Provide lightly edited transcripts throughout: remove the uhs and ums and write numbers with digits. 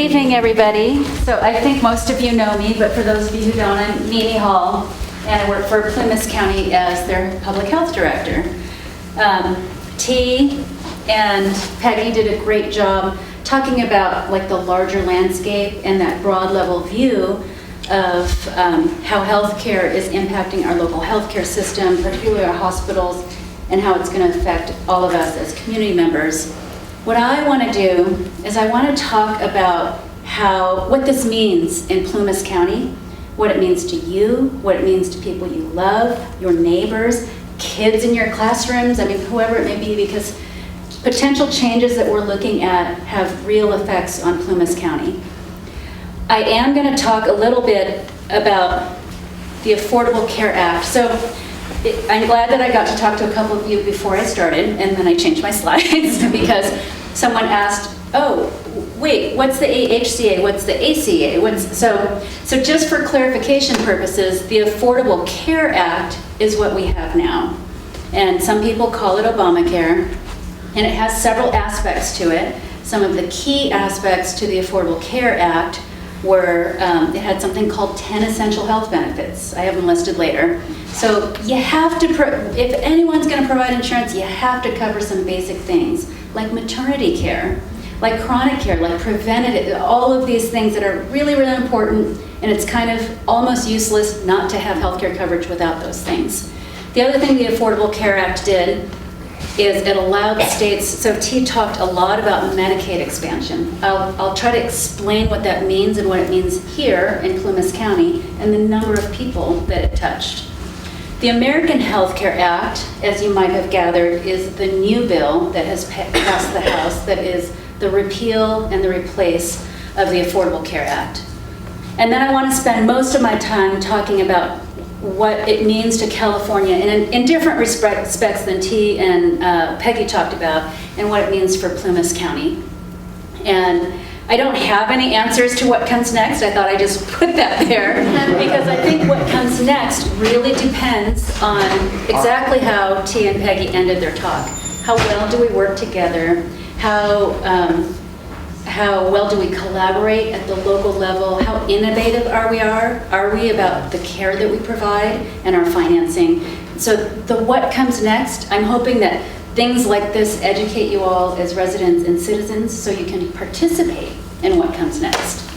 evening, everybody. So I think most of you know me, but for those of you who don't, I'm Mimi Hall, and I work for Plumas County as their public health director. T and Peggy did a great job talking about like the larger landscape and that broad level view of how healthcare is impacting our local healthcare system, particularly our hospitals, and how it's going to affect all of us as community members. What I want to do is I want to talk about what this means in Plumas County, what it means to you, what it means to people you love, your neighbors, kids in your classrooms, I mean, whoever it may be, because potential changes that we're looking at have real effects on Plumas County. I am going to talk a little bit about the Affordable Care Act. So I'm glad that I got to talk to a couple of you before I started, and then I changed my slides because someone asked, oh, wait, what's the AHCA? What's the ACA? So just for clarification purposes, the Affordable Care Act is what we have now. And some people call it Obamacare, and it has several aspects to it. Some of the key aspects to the Affordable Care Act were, it had something called 10 essential health benefits. I have them listed later. So you have to, if anyone's going to provide insurance, you have to cover some basic things like maternity care, like chronic care, like preventative, all of these things that are really, really important, and it's kind of almost useless not to have healthcare coverage without those things. The other thing the Affordable Care Act did is it allowed states, so T talked a lot about Medicaid expansion. I'll try to explain what that means and what it means here in Plumas County and the number of people that it touched. The American Health Care Act, as you might have gathered, is the new bill that has passed the House that is the repeal and the replace of the Affordable Care Act. And then I want to spend most of my time talking about what it means to California in different respects than T and Peggy talked about, and what it means for Plumas County. And I don't have any answers to what comes next. I thought I just put that there because I think what comes next really depends on exactly how T and Peggy ended their talk. How well do we work together? How well do we collaborate at the local level? How innovative are we about the care that we provide and our financing? So the what comes next, I'm hoping that things like this educate you all as residents and citizens so you can participate in what comes next.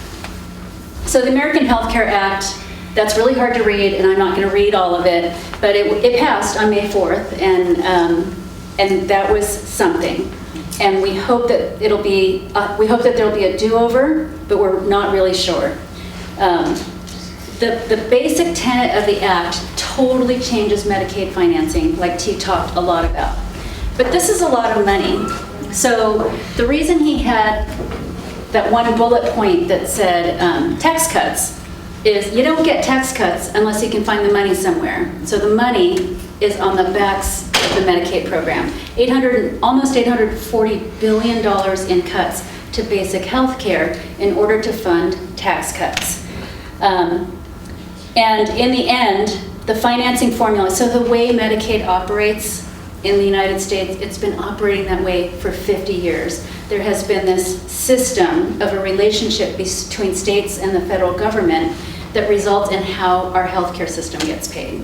So the American Health Care Act, that's really hard to read, and I'm not going to read all of it, but it passed on May 4th, and that was something. And we hope that there'll be a do-over, but we're not really sure. The basic tenet of the act totally changes Medicaid financing, like T talked a lot about. But this is a lot of money. So the reason he had that one bullet point that said tax cuts is you don't get tax cuts unless you can find the money somewhere. So the money is on the backs of the Medicaid program. Almost $840 billion in cuts to basic health care in order to fund tax cuts. And in the end, the financing formula, so the way Medicaid operates in the United States, it's been operating that way for 50 years. There has been this system of a relationship between states and the federal government that results in how our healthcare system gets paid.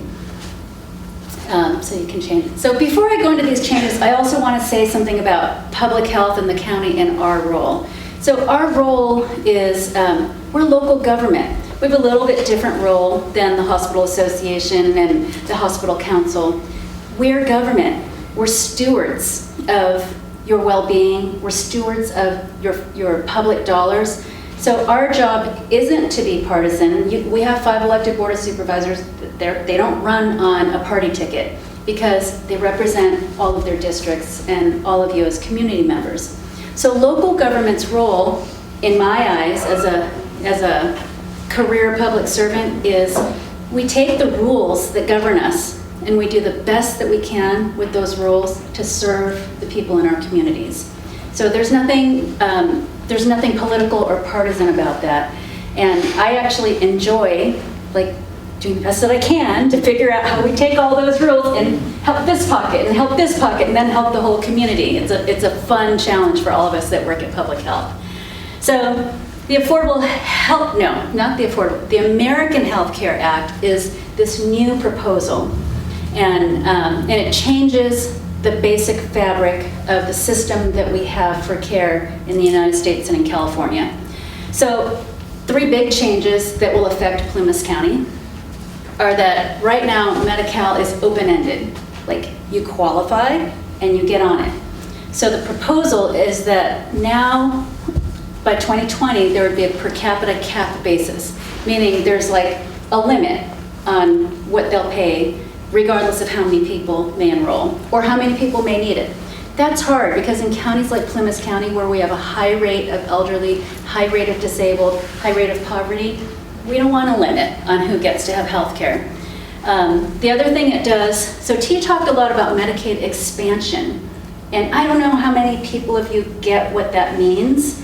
So you can change it. So before I go into these changes, I also want to say something about public health in the county and our role. So our role is, we're local government. We have a little bit different role than the Hospital Association and the Hospital Council. We're government. We're stewards of your well-being. We're stewards of your public dollars. So our job isn't to be partisan. We have 5 elected board of supervisors. They don't run on a party ticket because they represent all of their districts and all of you as community members. So local government's role, in my eyes, as a career public servant, is we take the rules that govern us and we do the best that we can with those rules to serve the people in our communities. So there's nothing political or partisan about that. And I actually enjoy doing the best that I can to figure out how we take all those rules and help this pocket and help this pocket and then help the whole community. It's a fun challenge for all of us that work at public health. So The Affordable Health, no, not the Affordable, the American Health Care Act is this new proposal. And it changes the basic fabric of the system that we have for care in the United States and in California. So 3 big changes that will affect Plumas County are that right now Medi-Cal is open-ended. Like, you qualify and you get on it. So the proposal is that now, by 2020, there would be a per capita cap basis, meaning there's like a limit on what they'll pay regardless of how many people may enroll or how many people may need it. That's hard because in counties like Plumas County, where we have a high rate of elderly, high rate of disabled, high rate of poverty, we don't want a limit on who gets to have health care. The other thing it does, so T talked a lot about Medicaid expansion, and I don't know how many people of you get what that means.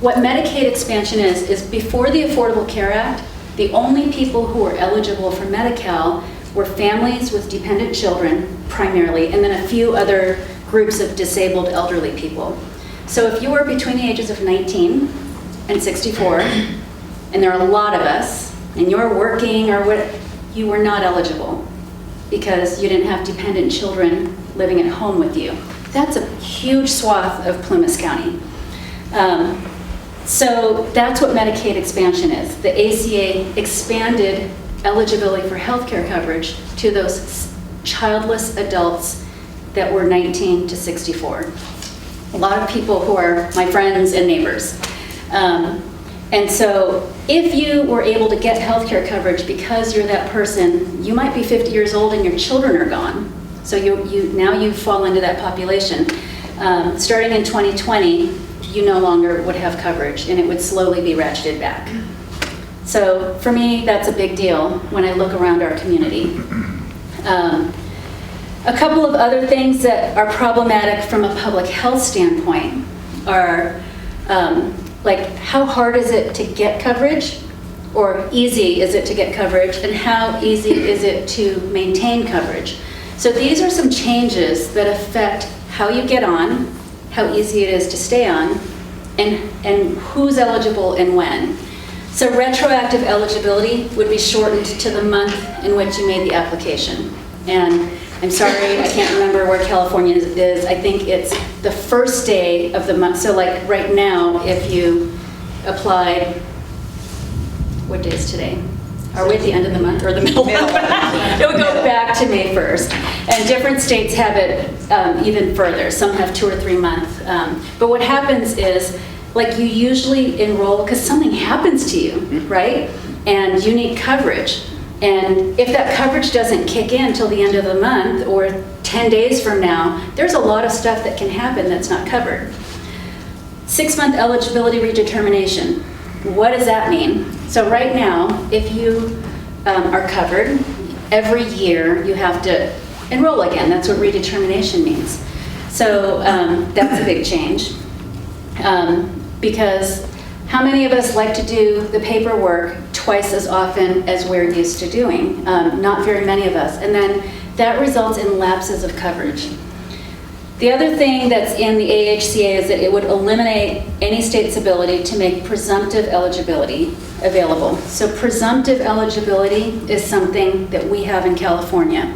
What Medicaid expansion is before the Affordable Care Act, the only people who were eligible for Medi-Cal were families with dependent children, primarily, and then a few other groups of disabled elderly people. So if you were between the ages of 19 and 64, and there are a lot of us, and you're working or what, you were not eligible because you didn't have dependent children living at home with you. That's a huge swath of Plumas County. So that's what Medicaid expansion is. The ACA expanded eligibility for health care coverage to those childless adults that were 19 to 64. A lot of people who are my friends and neighbors. And so if you were able to get health care coverage because you're that person, you might be 50 years old and your children are gone. So now you fall into that population. Starting in 2020, you no longer would have coverage and it would slowly be ratcheted back. So for me, that's a big deal when I look around our community. A couple of other things that are problematic from a public health standpoint are like how hard is it to get coverage, or easy is it to get coverage, and how easy is it to maintain coverage. So these are some changes that affect how you get on, how easy it is to stay on, and who's eligible and when. So retroactive eligibility would be shortened to the month in which you made the application. And I'm sorry, I can't remember where California is. I think it's the first day of the month. So like right now, if you applied, what day is today? Are we at the end of the month or the middle of the month? It would go back to May 1st. And different states have it even further. Some have 2 or 3 months. But what happens is, like, you usually enroll because something happens to you, right? And you need coverage. And if that coverage doesn't kick in until the end of the month or 10 days from now, there's a lot of stuff that can happen that's not covered. 6-month eligibility redetermination. What does that mean? So right now, if you are covered, every year you have to enroll again. That's what redetermination means. So that's a big change. Because how many of us like to do the paperwork twice as often as we're used to doing? Not very many of us. And then that results in lapses of coverage. The other thing that's in the AHCA is that it would eliminate any state's ability to make presumptive eligibility available. So presumptive eligibility is something that we have in California.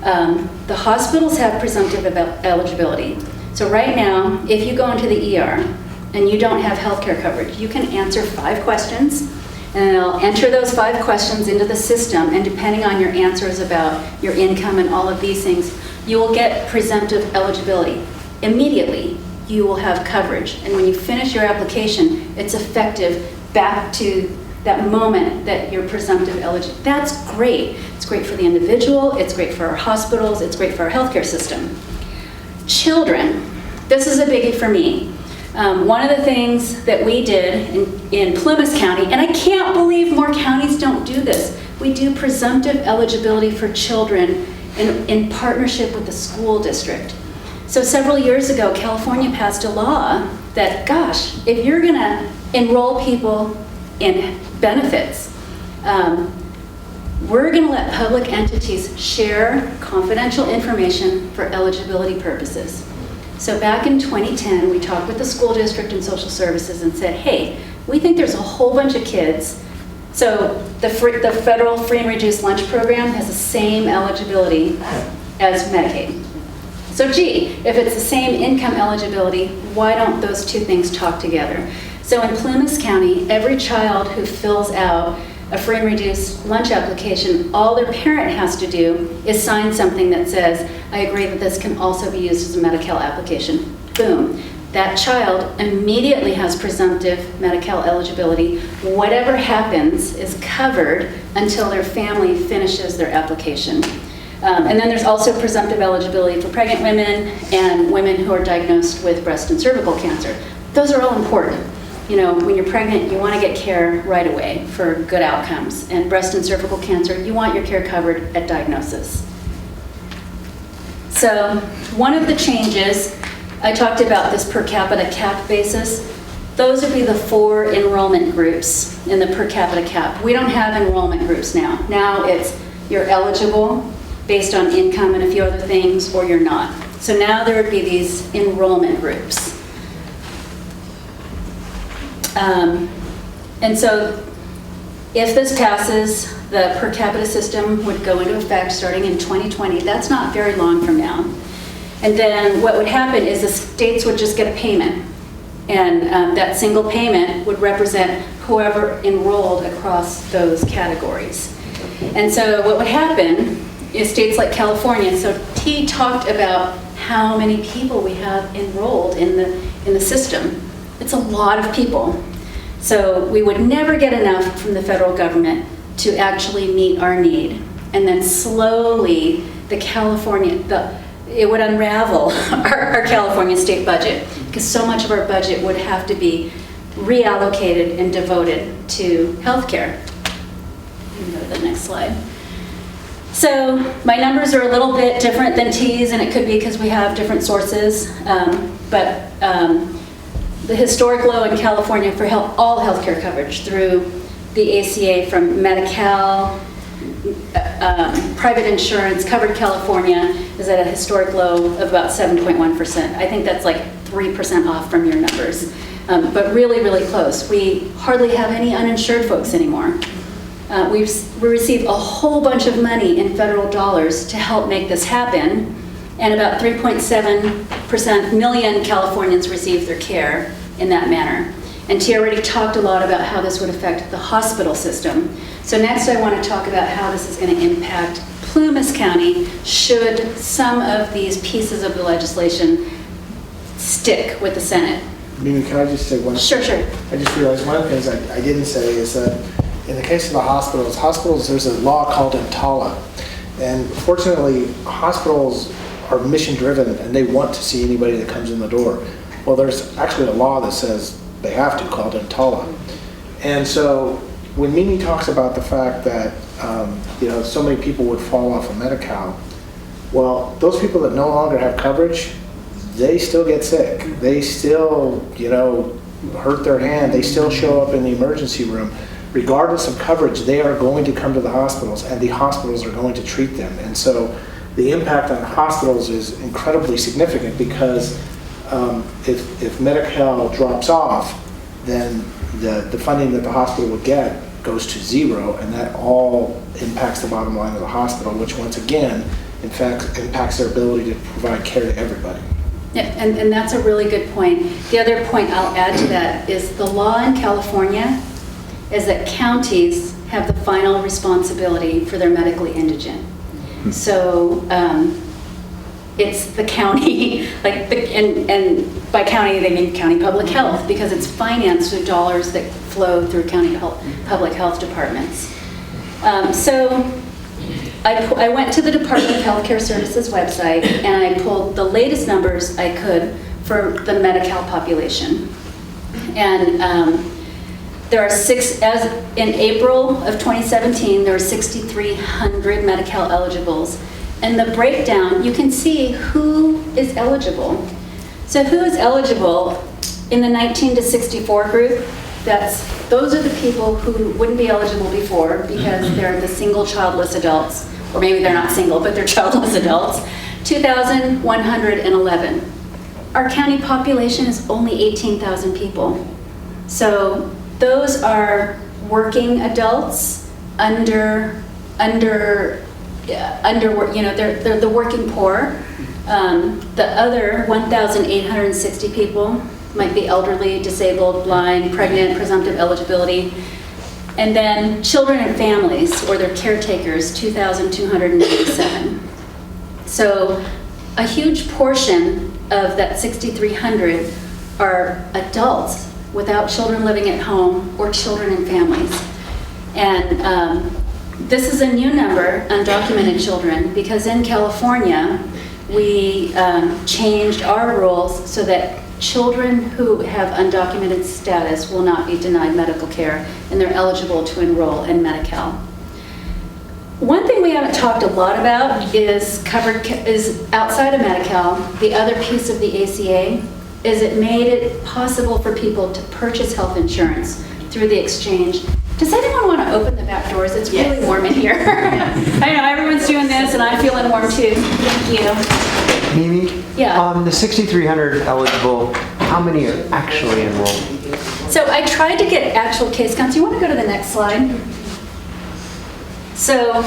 The hospitals have presumptive eligibility. So right now, if you go into the ER and you don't have health care coverage, you can answer 5 questions, and it'll enter those 5 questions into the system, and depending on your answers about your income and all of these things, you will get presumptive eligibility. Immediately, you will have coverage, and when you finish your application, it's effective back to that moment that you're presumptive eligible. That's great. It's great for the individual, it's great for our hospitals, it's great for our healthcare system. Children, this is a biggie for me. One of the things that we did in Plumas County, and I can't believe more counties don't do this, we do presumptive eligibility for children in partnership with the school district. So several years ago, California passed a law that, gosh, if you're gonna enroll people in benefits, we're gonna let public entities share confidential information for eligibility purposes. So back in 2010, we talked with the school district and social services and said, hey, we think there's a whole bunch of kids. So the federal free and reduced lunch program has the same eligibility as Medicaid. So gee, if it's the same income eligibility, why don't those two things talk together? So in Plumas County, every child who fills out a free and reduced lunch application, all their parent has to do is sign something that says, I agree that this can also be used as a Medi-Cal application. Boom. That child immediately has presumptive Medi-Cal eligibility. Whatever happens is covered until their family finishes their application. And then there's also presumptive eligibility for pregnant women and women who are diagnosed with breast and cervical cancer. Those are all important. You know, when you're pregnant, you want to get care right away for good outcomes. And breast and cervical cancer, you want your care covered at diagnosis. So one of the changes, I talked about this per capita cap basis. Those would be the 4 enrollment groups in the per capita cap. We don't have enrollment groups now. Now it's you're eligible based on income and a few other things, or you're not. So now there would be these enrollment groups. And so if this passes, the per capita system would go into effect starting in 2020. That's not very long from now. And then what would happen is the states would just get a payment. And that single payment would represent whoever enrolled across those categories. And so what would happen is states like California, so T talked about how many people we have enrolled in the system. It's a lot of people. So we would never get enough from the federal government to actually meet our need. And then slowly, it would unravel our California state budget, because so much of our budget would have to be reallocated and devoted to healthcare. You can go to the next slide. So my numbers are a little bit different than T's, and it could be because we have different sources, but the historic low in California for all healthcare coverage through the ACA from Medi-Cal, private insurance, covered California is at a historic low of about 7.1%. I think that's like 3% off from your numbers, but really, really close. We hardly have any uninsured folks anymore. We receive a whole bunch of money in federal dollars to help make this happen, and about 3.7% million Californians receive their care in that manner. And T already talked a lot about how this would affect the hospital system. So next I want to talk about how this is going to impact Plumas County should some of these pieces of the legislation stick with the Senate. Mimi, can I just say one thing? Sure. I just realized one of the things I didn't say is that in the case of the hospitals, there's a law called EMTALA. And fortunately, hospitals are mission driven and they want to see anybody that comes in the door. Well, there's actually a law that says they have to, called EMTALA. And so when Mimi talks about the fact that so many people would fall off of Medi-Cal, well, those people that no longer have coverage, they still get sick. They still, hurt their hand. They still show up in the emergency room. Regardless of coverage, they are going to come to the hospitals, and the hospitals are going to treat them. And so the impact on hospitals is incredibly significant, because if Medi-Cal drops off, then the funding that the hospital would get goes to zero, and that all impacts the bottom line of the hospital, which once again, in fact, impacts their ability to provide care to everybody. Yeah, and that's a really good point. The other point I'll add to that is the law in California is that counties have the final responsibility for their medically indigent. So it's the county, and by county they mean county public health, because it's financed with dollars that flow through county public health departments. So I went to the Department of Healthcare Services website and I pulled the latest numbers I could for the Medi-Cal population. And there are as in April of 2017, there were 6,300 Medi-Cal eligibles. And the breakdown, you can see who is eligible. So who is eligible in the 19 to 64 group? Those are the people who wouldn't be eligible before because they're the single childless adults, or maybe they're not single, but they're childless adults. 2,111. our county population is only 18,000 people. So those are working adults under they're the working poor. The other 1,860 people might be elderly, disabled, blind, pregnant, presumptive eligibility. And then children and families, or their caretakers, 2,287. So a huge portion of that 6,300 are adults without children living at home or children and families. And this is a new number, undocumented children, because in California, we changed our rules so that children who have undocumented status will not be denied medical care, and they're eligible to enroll in Medi-Cal. One thing we haven't talked a lot about is outside of Medi-Cal. The other piece of the ACA is it made it possible for people to purchase health insurance through the exchange. Does anyone want to open the back doors? It's really warm in here. I know everyone's doing this, and I'm feeling warm too. Thank you. Mimi? Yeah. The 6,300 eligible, how many are actually enrolled? So I tried to get actual case counts. You want to go to the next slide? So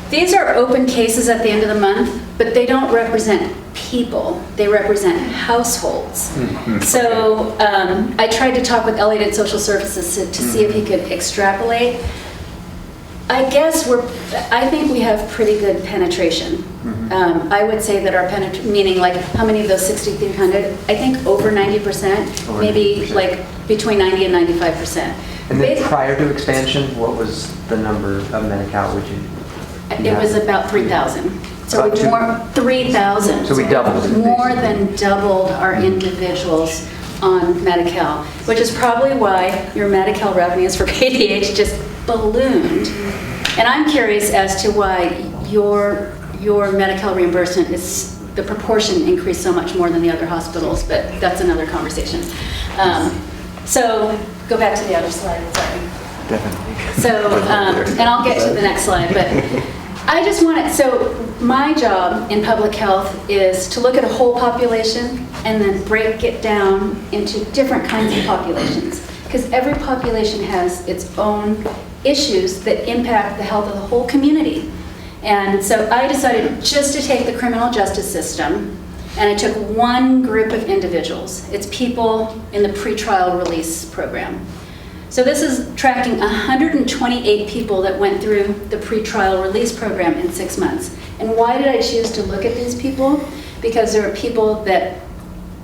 these are open cases at the end of the month, but they don't represent people. They represent households. So I tried to talk with Elliott at Social Services to see if he could extrapolate. I guess I think we have pretty good penetration. I would say that our penetration, meaning like how many of those 6,300, I think over 90%, maybe 90%. Like between 90 and 95%. And then prior to expansion, what was the number of Medi-Cal? It was about 3,000. So we more 3,000. So we doubled. More than doubled our individuals on Medi-Cal, which is probably why your Medi-Cal revenues for KDH just ballooned. And I'm curious as to why your Medi-Cal reimbursement is, the proportion increased so much more than the other hospitals, but that's another conversation. So go back to the other slide, sorry. Definitely. So, and I'll get to the next slide, but I just want to, so my job in public health is to look at a whole population and then break it down into different kinds of populations, because every population has its own issues that impact the health of the whole community. And so I decided just to take the criminal justice system, and I took one group of individuals. It's people in the pretrial release program. So this is tracking 128 people that went through the pretrial release program in 6 months. And why did I choose to look at these people? Because there are people that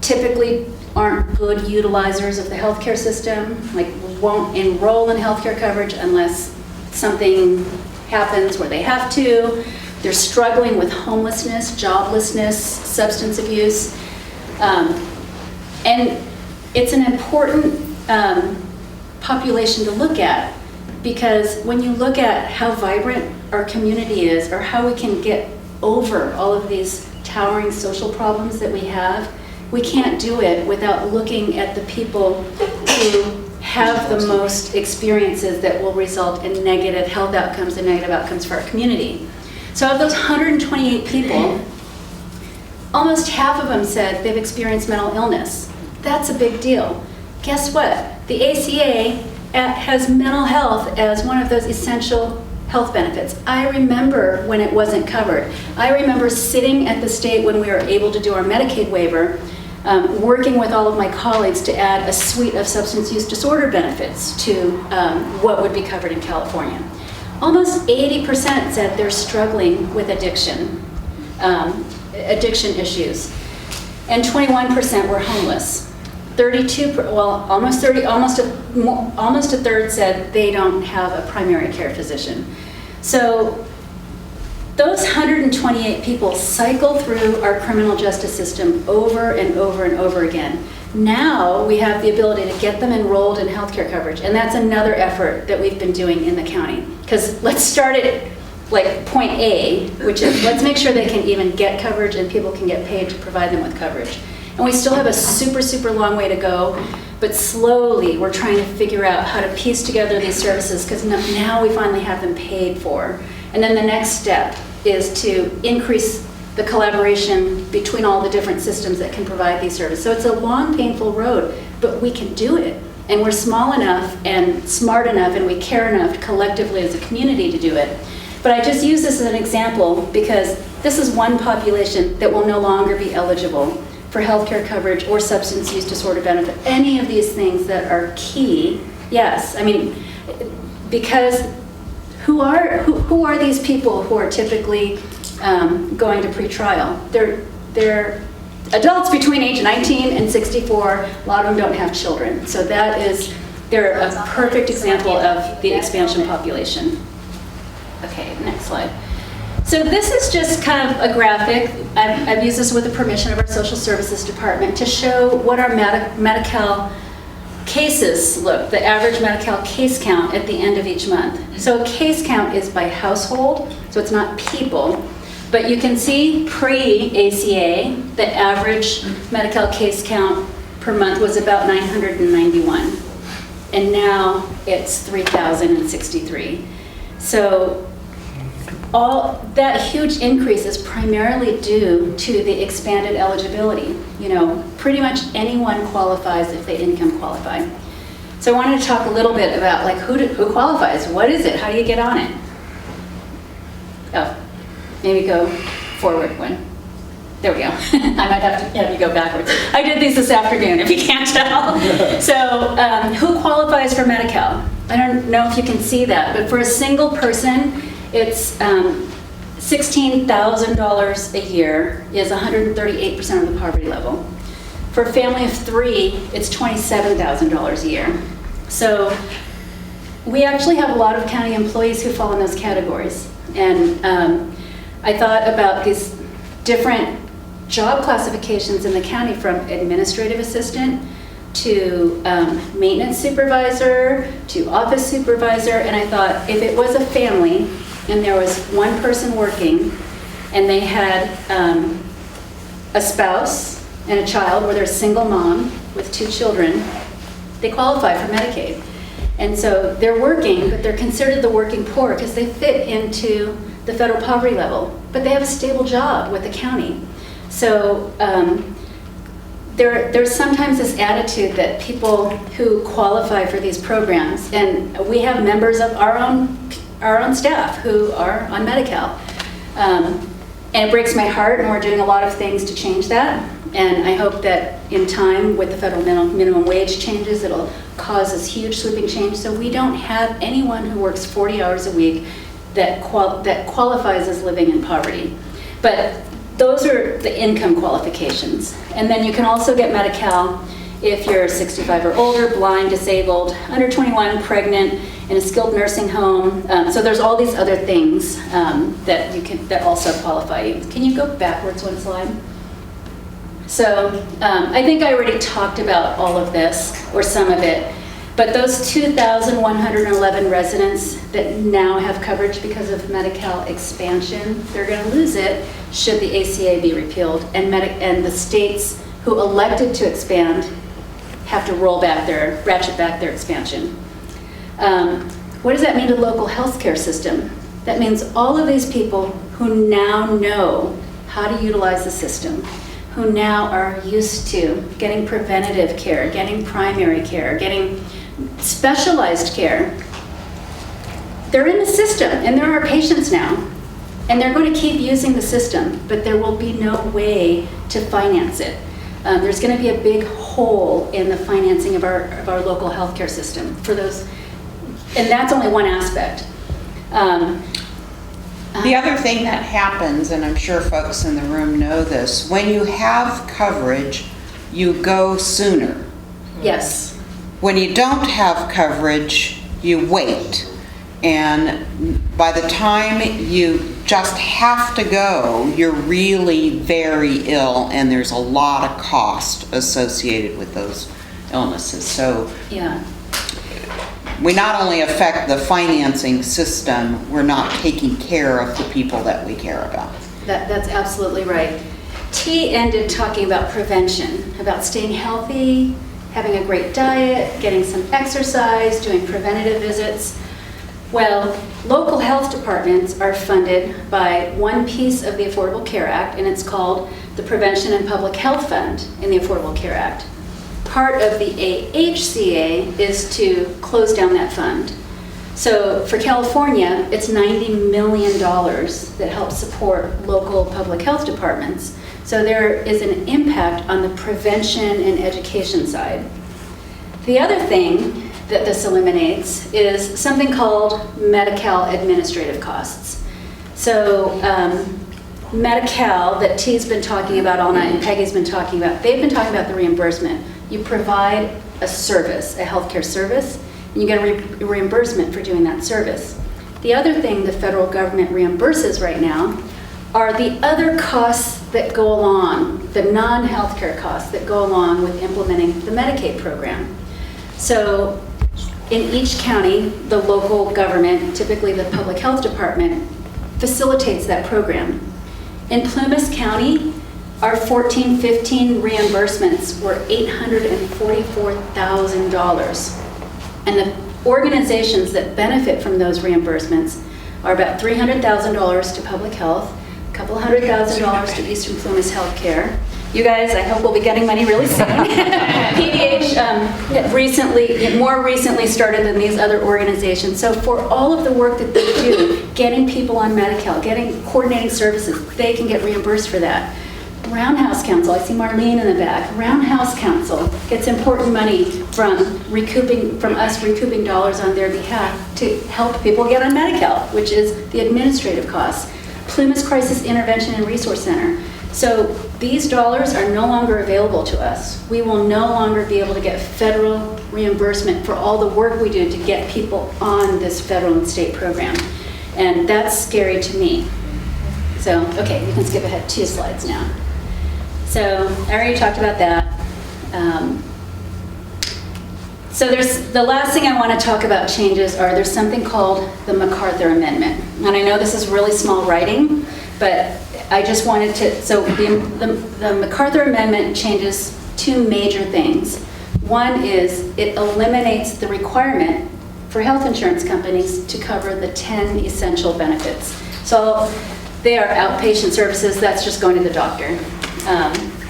typically aren't good utilizers of the healthcare system, like won't enroll in healthcare coverage unless something happens where they have to. They're struggling with homelessness, joblessness, substance abuse. And it's an important population to look at, because when you look at how vibrant our community is, or how we can get over all of these towering social problems that we have, we can't do it without looking at the people who have the most experiences that will result in negative health outcomes and negative outcomes for our community. So of those 128 people, almost half of them said they've experienced mental illness. That's a big deal. Guess what? The ACA has mental health as one of those essential health benefits. I remember when it wasn't covered. I remember sitting at the state when we were able to do our Medicaid waiver, working with all of my colleagues to add a suite of substance use disorder benefits to what would be covered in California. Almost 80% said they're struggling with addiction issues, and 21% were homeless. 32, well, almost a third said they don't have a primary care physician. So those 128 people cycle through our criminal justice system over and over and over again. Now we have the ability to get them enrolled in healthcare coverage, and that's another effort that we've been doing in the county. Because let's start at like point A, which is let's make sure they can even get coverage and people can get paid to provide them with coverage. And we still have a super, super long way to go, but slowly we're trying to figure out how to piece together these services, because now we finally have them paid for. And then the next step is to increase the collaboration between all the different systems that can provide these services. So it's a long, painful road, but we can do it. And we're small enough and smart enough and we care enough collectively as a community to do it. But I just use this as an example because this is one population that will no longer be eligible for healthcare coverage or substance use disorder benefit. Any of these things that are key, yes. I mean, because who are these people who are typically going to pretrial? They're adults between age 19 and 64. A lot of them don't have children. So they're a perfect example of the expansion population. Okay, next slide. So this is just kind of a graphic. I've used this with the permission of our social services department to show what our Medi-Cal cases look, the average Medi-Cal case count at the end of each month. So a case count is by household, so it's not people. But you can see pre-ACA, the average Medi-Cal case count per month was about 991. And now it's 3,063. So all that huge increase is primarily due to the expanded eligibility. You know, pretty much anyone qualifies if they income qualify. So I wanted to talk a little bit about like who qualifies, what is it, how do you get on it? Oh, maybe go forward one. There we go. I might have to have you go backwards. I did these this afternoon, if you can't tell. So who qualifies for Medi-Cal? I don't know if you can see that, but for a single person, it's $16,000 a year is 138% of the poverty level. For a family of 3, it's $27,000 a year. So we actually have a lot of county employees who fall in those categories. And I thought about these different job classifications in the county, from administrative assistant to maintenance supervisor to office supervisor. And I thought if it was a family and there was one person working and they had a spouse and a child, or they're a single mom with 2 children, they qualify for Medicaid. And so they're working, but they're considered the working poor because they fit into the federal poverty level, but they have a stable job with the county. So there's sometimes this attitude that people who qualify for these programs, and we have members of our own staff who are on Medi-Cal. And it breaks my heart, and we're doing a lot of things to change that. And I hope that in time, with the federal minimum wage changes, it'll cause this huge sweeping change so we don't have anyone who works 40 hours a week that qualifies as living in poverty. But those are the income qualifications. And then you can also get Medi-Cal if you're 65 or older, blind, disabled, under 21, pregnant, in a skilled nursing home. So there's all these other things that also qualify you. Can you go backwards one slide? So I think I already talked about all of this, or some of it, but those 2,111 residents that now have coverage because of Medi-Cal expansion, they're going to lose it should the ACA be repealed, and the states who elected to expand have to ratchet back their expansion. What does that mean to local healthcare system? That means all of these people who now know how to utilize the system, who now are used to getting preventative care, getting primary care, getting specialized care, they're in the system, and they're our patients now. And they're going to keep using the system, but there will be no way to finance it. There's going to be a big hole in the financing of our local healthcare system for those, and that's only one aspect. The other thing that happens, and I'm sure folks in the room know this, when you have coverage, you go sooner. Yes. When you don't have coverage, you wait. And by the time you just have to go, you're really very ill, and there's a lot of cost associated with those illnesses. So Yeah. we not only affect the financing system, we're not taking care of the people that we care about. That's absolutely right. T ended talking about prevention, about staying healthy, having a great diet, getting some exercise, doing preventative visits. Well, local health departments are funded by one piece of the Affordable Care Act, and it's called the Prevention and Public Health Fund in the Affordable Care Act. Part of the AHCA is to close down that fund. So for California, it's $90 million that helps support local public health departments. So there is an impact on the prevention and education side. The other thing that this eliminates is something called Medi-Cal administrative costs. So Medi-Cal, that T's been talking about all night and Peggy's been talking about, they've been talking about the reimbursement. You provide a service, a healthcare service, and you get a reimbursement for doing that service. The other thing the federal government reimburses right now are the other costs that go along, the non-healthcare costs that go along with implementing the Medicaid program. So in each county, the local government, typically the public health department, facilitates that program. In Plumas County, our 14-15 reimbursements were $844,000. And the organizations that benefit from those reimbursements are about $300,000 to public health, a couple $100,000 to Eastern Plumas Healthcare. You guys, I hope we'll be getting money really soon. PDH more recently started than these other organizations. So for all of the work that they do, getting people on Medi-Cal, coordinating services, they can get reimbursed for that. Roundhouse Council, I see Marlene in the back. Roundhouse Council gets important money from us recouping dollars on their behalf to help people get on Medi-Cal, which is the administrative costs. Plumas Crisis Intervention and Resource Center. So these dollars are no longer available to us. We will no longer be able to get federal reimbursement for all the work we do to get people on this federal and state program. And that's scary to me. So, okay, you can skip ahead 2 slides now. So I already talked about that. So the last thing I want to talk about changes there's something called the MacArthur Amendment. And I know this is really small writing, but I just wanted to, so the MacArthur Amendment changes 2 major things. One is it eliminates the requirement for health insurance companies to cover the 10 essential benefits. So they are outpatient services, that's just going to the doctor.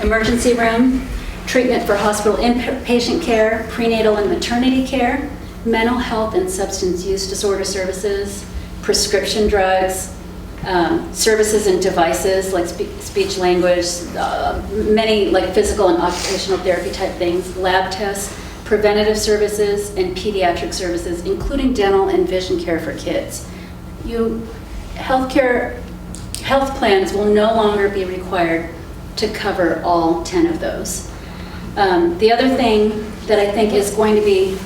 Emergency room, treatment for hospital inpatient care, prenatal and maternity care, mental health and substance use disorder services, prescription drugs, services and devices like speech language, many like physical and occupational therapy type things, lab tests, preventative services, and pediatric services, including dental and vision care for kids. Health plans will no longer be required to cover all 10 of those. The other thing that I think is going to be,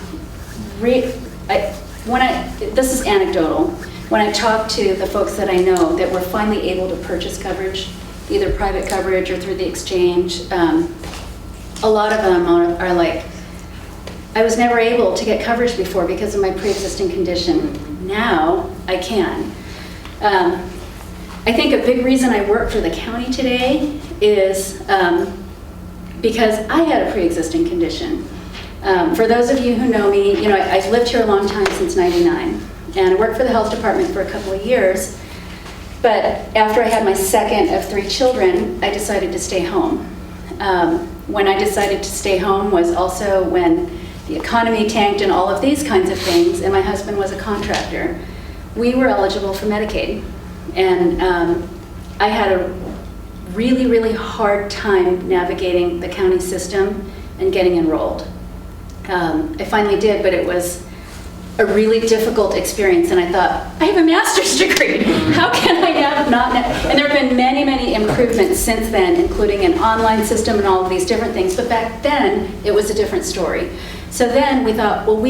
this is anecdotal, when I talk to the folks that I know that were finally able to purchase coverage, either private coverage or through the exchange, a lot of them are like, I was never able to get coverage before because of my pre-existing condition. Now I can. I think a big reason I work for the county today is because I had a pre-existing condition. For those of you who know me, I've lived here a long time, since '99, and I worked for the health department for a couple of years, but after I had my second of 3 children, I decided to stay home. When I decided to stay home was also when the economy tanked and all of these kinds of things, and my husband was a contractor. We were eligible for Medicaid. And I had a really, really hard time navigating the county system and getting enrolled. I finally did, but it was a really difficult experience. And I thought, I have a master's degree. How can I not? And there have been many, many improvements since then, including an online system and all of these different things. But back then, it was a different story. So then we thought, well,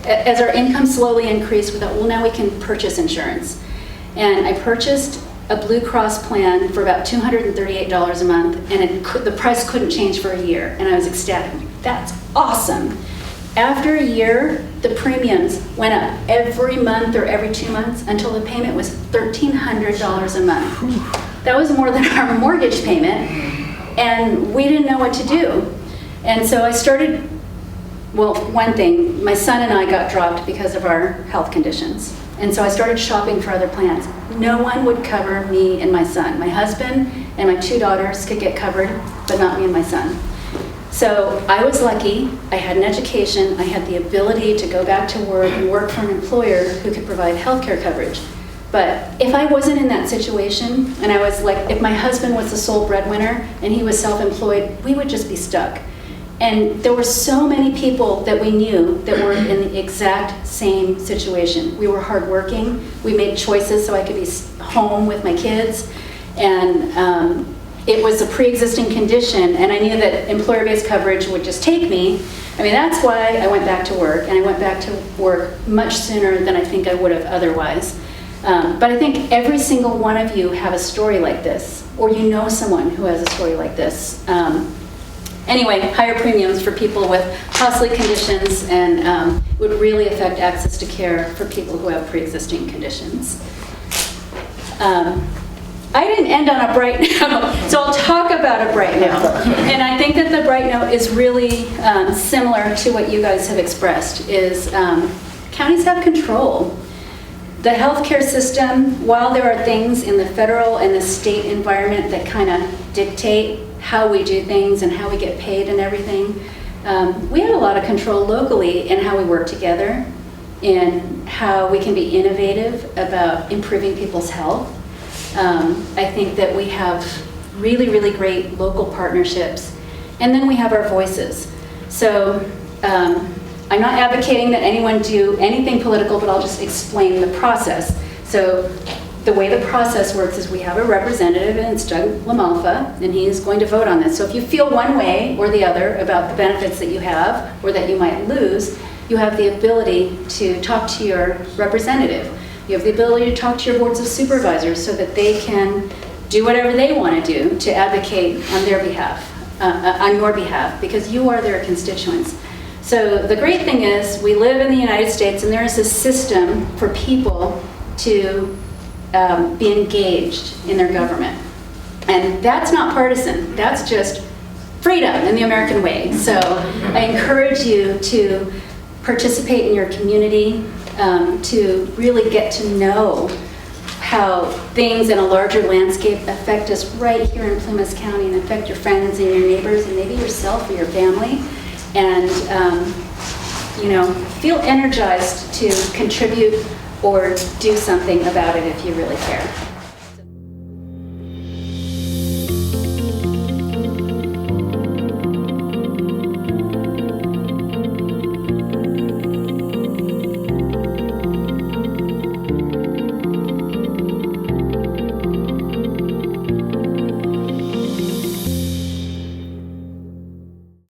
as our income slowly increased, we thought, well, now we can purchase insurance. And I purchased a Blue Cross plan for about $238 a month, and the price couldn't change for a year, and I was ecstatic. That's awesome. After a year, the premiums went up every month or every 2 months until the payment was $1,300 a month. That was more than our mortgage payment, and we didn't know what to do. And so I started well, one thing, my son and I got dropped because of our health conditions. And so I started shopping for other plans. No one would cover me and my son. My husband and my 2 daughters could get covered, but not me and my son. So I was lucky. I had an education. I had the ability to go back to work and work for an employer who could provide health care coverage. But if I wasn't in that situation, and I was like, if my husband was the sole breadwinner and he was self-employed, we would just be stuck. And there were so many people that we knew that were in the exact same situation. We were hardworking. We made choices so I could be home with my kids. And it was a pre-existing condition, and I knew that employer-based coverage would just take me. I mean, that's why I went back to work, and I went back to work much sooner than I think I would have otherwise. But I think every single one of you have a story like this, or you know someone who has a story like this. Anyway, higher premiums for people with costly conditions and would really affect access to care for people who have pre-existing conditions. I didn't end on a bright note, so I'll talk about a bright note. And I think that the bright note is really similar to what you guys have expressed, is counties have control. The healthcare system, while there are things in the federal and the state environment that kind of dictate how we do things and how we get paid and everything, we have a lot of control locally in how we work together, in how we can be innovative about improving people's health. I think that we have really, really great local partnerships, and then we have our voices. So I'm not advocating that anyone do anything political, but I'll just explain the process. So the way the process works is we have a representative, and it's Doug LaMalfa, and he's going to vote on this. So if you feel one way or the other about the benefits that you have or that you might lose, you have the ability to talk to your representative. You have the ability to talk to your boards of supervisors so that they can do whatever they want to do to advocate on their behalf, on your behalf, because you are their constituents. So the great thing is we live in the United States, and there is a system for people to be engaged in their government. And that's not partisan. That's just freedom in the American way. So I encourage you to participate in your community, to really get to know how things in a larger landscape affect us right here in Plumas County and affect your friends and your neighbors and maybe yourself or your family. And feel energized to contribute or do something about it if you really care.